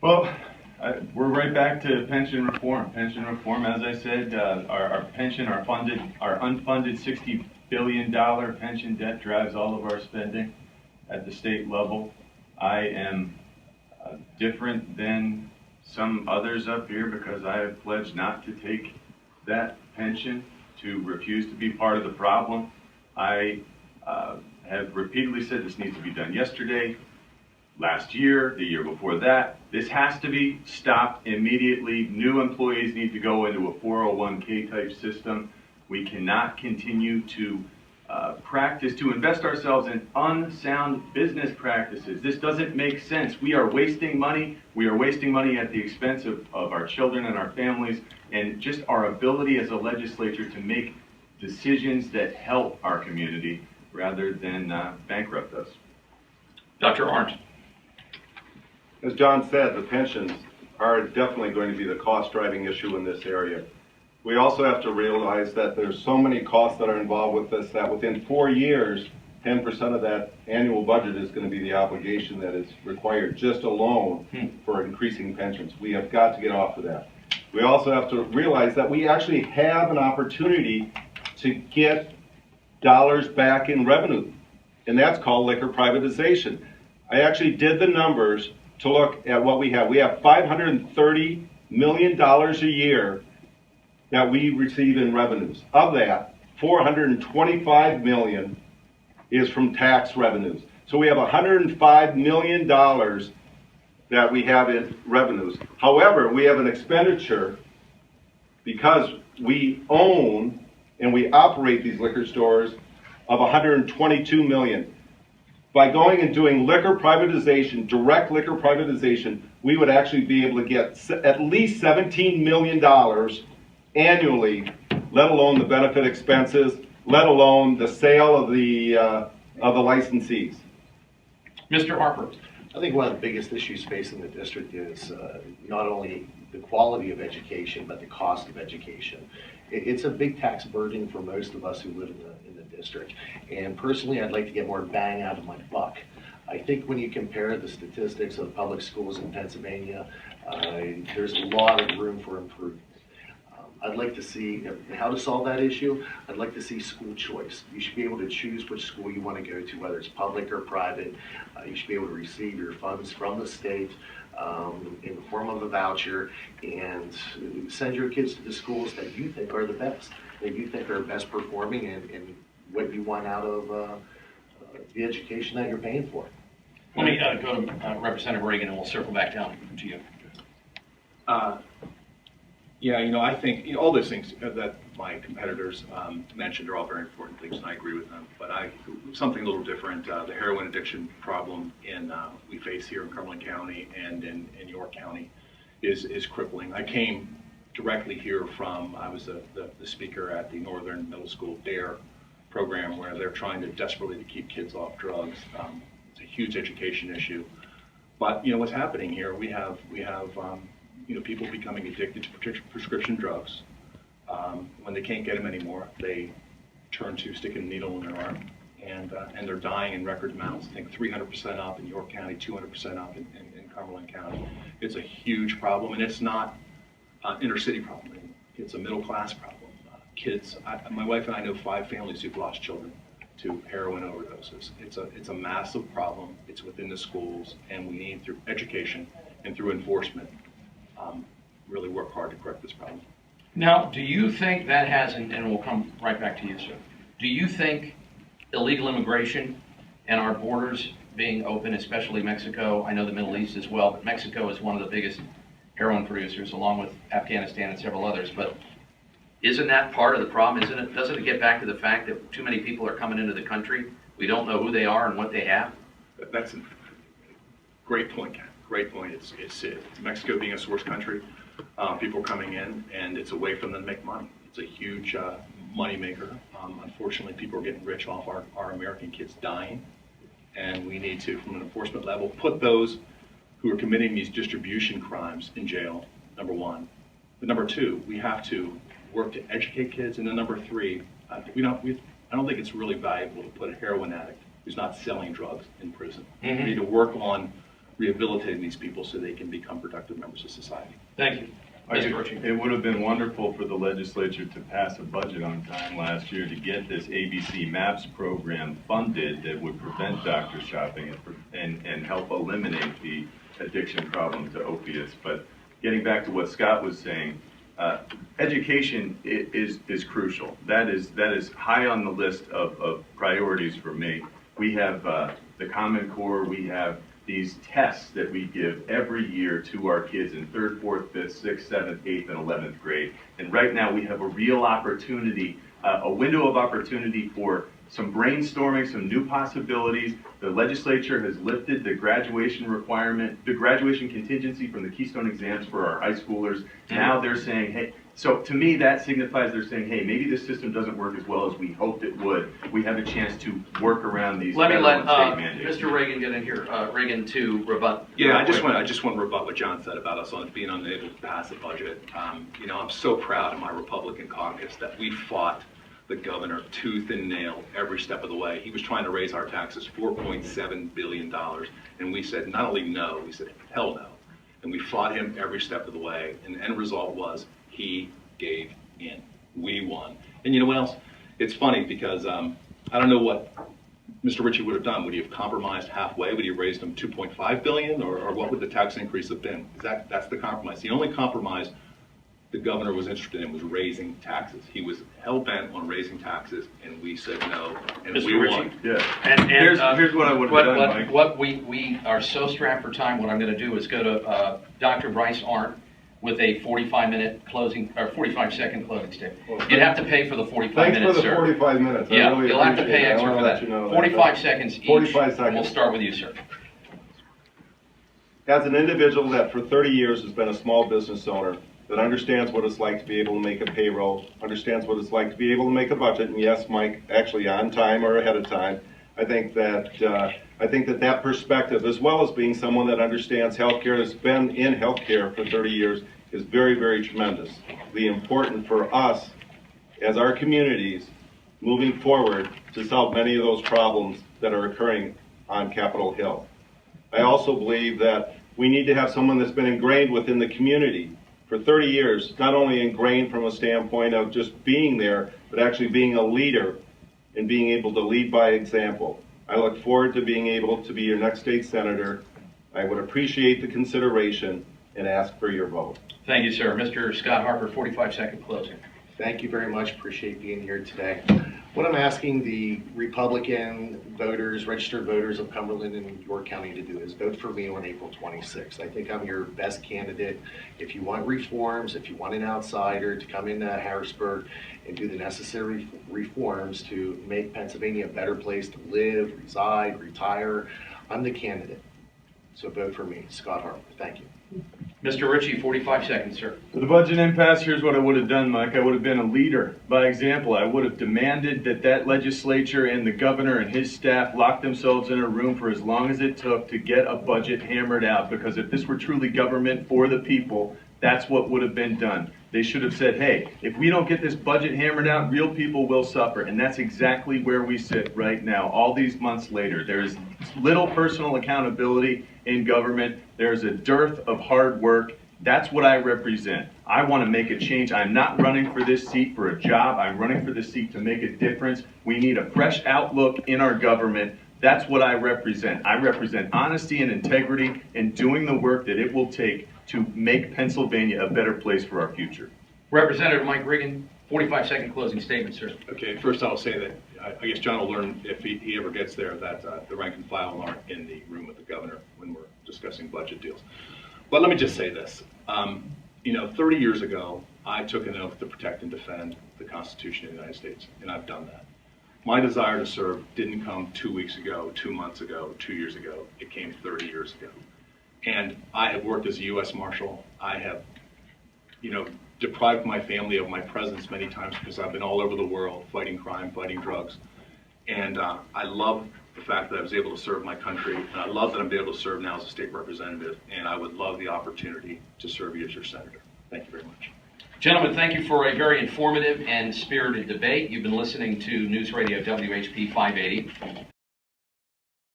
Well, we're right back to pension reform. Pension reform, as I said, our unfunded $60 billion pension debt drives all of our spending at the state level. I am different than some others up here because I have pledged not to take that pension, to refuse to be part of the problem. I have repeatedly said this needs to be done yesterday, last year, the year before that. This has to be stopped immediately. New employees need to go into a 401k type system. We cannot continue to invest ourselves in unsound business practices. This doesn't make sense. We are wasting money. We are wasting money at the expense of our children and our families, and just our ability as a legislature to make decisions that help our community rather than bankrupt us. Dr. Arndt. As John said, the pensions are definitely going to be the cost-driving issue in this area. We also have to realize that there's so many costs that are involved with this that within 4 years, 10% of that annual budget is going to be the obligation that is required just alone for increasing pensions. We have got to get off of that. We also have to realize that we actually have an opportunity to get dollars back in revenue, and that's called liquor privatization. I actually did the numbers to look at what we have. We have $530 million a year that we receive in revenues. Of that, $425 million is from tax revenues. So we have $105 million that we have in revenues. However, we have an expenditure because we own and we operate these liquor stores of $122 million. By going and doing liquor privatization, direct liquor privatization, we would actually be able to get at least $17 million annually, let alone the benefit expenses, let alone the sale of the licensees. Mr. Harper. I think one of the biggest issues facing the district is not only the quality of education, but the cost of education. It's a big tax burden for most of us who live in the district. And personally, I'd like to get more bang out of my buck. I think when you compare the statistics of public schools in Pennsylvania, there's a lot of room for improvement. I'd like to see how to solve that issue. I'd like to see school choice. You should be able to choose which school you want to go to, whether it's public or private. You should be able to receive your funds from the state in the form of a voucher and send your kids to the schools that you think are the best, that you think are best performing and what you want out of the education that you're paying for. Let me go to Representative Reagan and we'll circle back down to you. Yeah, I think all those things that my competitors mentioned are all very important things, and I agree with them. But something a little different. The heroin addiction problem we face here in Cumberland County and in York County is crippling. I came directly here from, I was the speaker at the Northern Middle School DARE program, where they're trying to desperately to keep kids off drugs. It's a huge education issue. But what's happening here? We have people becoming addicted to prescription drugs. When they can't get them anymore, they turn to sticking a needle in their arm, and they're dying in record amounts. I think 300% up in York County, 200% up in Cumberland County. It's a huge problem, and it's not an inner city problem anymore. It's a middle class problem. Kids, my wife and I know 5 families who've lost children to heroin overdoses. It's a massive problem. It's within the schools, and we need, through education and through enforcement, really work hard to correct this problem. Now, do you think that has, and we'll come right back to you, sir, do you think illegal immigration and our borders being open, especially Mexico, I know the Middle East as well, but Mexico is one of the biggest heroin producers along with Afghanistan and several others, but isn't that part of the problem? Doesn't it get back to the fact that too many people are coming into the country? We don't know who they are and what they have? That's a great point, Ken. Great point. It's Mexico being a source country, people coming in, and it's a way for them to make money. It's a huge money maker. Unfortunately, people are getting rich off our American kids dying, and we need to, from an enforcement level, put those who are committing these distribution crimes in jail, number one. But number two, we have to work to educate kids, and then number three, I don't think it's really valuable to put a heroin addict who's not selling drugs in prison. We need to work on rehabilitating these people so they can become productive members of society. Thank you. Mr. Ritchie. It would have been wonderful for the legislature to pass a budget on time last year to get this ABC MAPS program funded that would prevent doctor shopping and help eliminate the addiction problem to opiates. But getting back to what Scott was saying, education is crucial. That is high on the list of priorities for me. We have the Common Core, we have these tests that we give every year to our kids in 3rd, 4th, 5th, 6th, 7th, 8th, and 11th grade. And right now we have a real opportunity, a window of opportunity for some brainstorming, some new possibilities. The legislature has lifted the graduation requirement, the graduation contingency from the Keystone exams for our high schoolers. Now they're saying, hey, so to me that signifies they're saying, hey, maybe this system doesn't work as well as we hoped it would. We have a chance to work around these Let me federal let and state mandates. Mr. Reagan get in here. Reagan, to rebut. Yeah, I just want to rebut what John said about us being unable to pass a budget. You know, I'm so proud of my Republican caucus that we fought the governor tooth and nail every step of the way. He was trying to raise our taxes $4.7 billion, and we said not only no, we said hell no. And we fought him every step of the way, and the end result was he gave in. We won. And you know what else? It's funny because I don't know what Mr. Ritchie would have done. Would he have compromised halfway? Would he have raised them $2.5 billion, or what would the tax increase have been? That's the compromise. The only compromise the governor was interested in was raising taxes. He was hell-bent on raising taxes, and we said no, and Mr. we Ritchie. won. Yeah. And here's what I would have done, Mike. What we are so strapped for time, what I'm going to do is go to Dr. Bryce Arndt with a 45-minute closing, or 45-second closing statement. You'd have to pay for the 45 Thanks minutes, for the sir. 45 minutes. I Yeah, really you'll have to appreciate pay it. I extra wanna for let that. you know 45 seconds each. 45 And seconds. we'll start with you, sir. As an individual that for 30 years has been a small business owner, that understands what it's like to be able to make a payroll, understands what it's like to be able to make a budget, and yes, Mike, actually on time or ahead of time, I think that that perspective, as well as being someone that understands healthcare, has been in healthcare for 30 years, is very, very tremendous. The important for us as our communities moving forward to solve many of those problems that are occurring on Capitol Hill. I also believe that we need to have someone that's been ingrained within the community for 30 years, not only ingrained from a standpoint of just being there, but actually being a leader and being able to lead by example. I look forward to being able to be your next state senator. I would appreciate the consideration and ask for your vote. Thank you, sir. Mr. Scott Harper, 45-second closing. Thank you very much. Appreciate being here today. What I'm asking the Republican voters, registered voters of Cumberland and York County to do is vote for me on April 26th. I think I'm your best candidate. If you want reforms, if you want an outsider to come into Harrisburg and do the necessary reforms to make Pennsylvania a better place to live, reside, retire, I'm the candidate. So vote for me, Scott Harper. Thank you. Mr. Ritchie, 45 seconds, sir. For the budget impasse, here's what I would have done, Mike. I would have been a leader by example. I would have demanded that legislature and the governor and his staff lock themselves in a room for as long as it took to get a budget hammered out. Because if this were truly government for the people, that's what would have been done. They should have said, hey, if we don't get this budget hammered out, real people will suffer. And that's exactly where we sit right now, all these months later. There is little personal accountability in government. There's a dearth of hard work. That's what I represent. I want to make a change. I'm not running for this seat for a job. I'm running for this seat to make a difference. We need a fresh outlook in our government. That's what I represent. I represent honesty and integrity and doing the work that it will take to make Pennsylvania a better place for our future. Representative Mike Regan, 45-second closing statement, sir. Okay, first I'll say that I guess John will learn if he ever gets there that the rank and file aren't in the room with the governor when we're discussing budget deals. But let me just say this. 30 years ago, I took an oath to protect and defend the Constitution of the United States, and I've done that. My desire to serve didn't come 2 weeks ago, 2 months ago, 2 years ago. It came 30 years ago. And I have worked as a U.S. Marshal. I have, deprived my family of my presence many times because I've been all over the world fighting crime, fighting drugs. And I love the fact that I was able to serve my country. And I love that I'm able to serve now as a state representative. And I would love the opportunity to serve you as your senator. Thank you very much. Gentlemen, thank you for a very informative and spirited debate. You've been listening to News Radio WHP 580.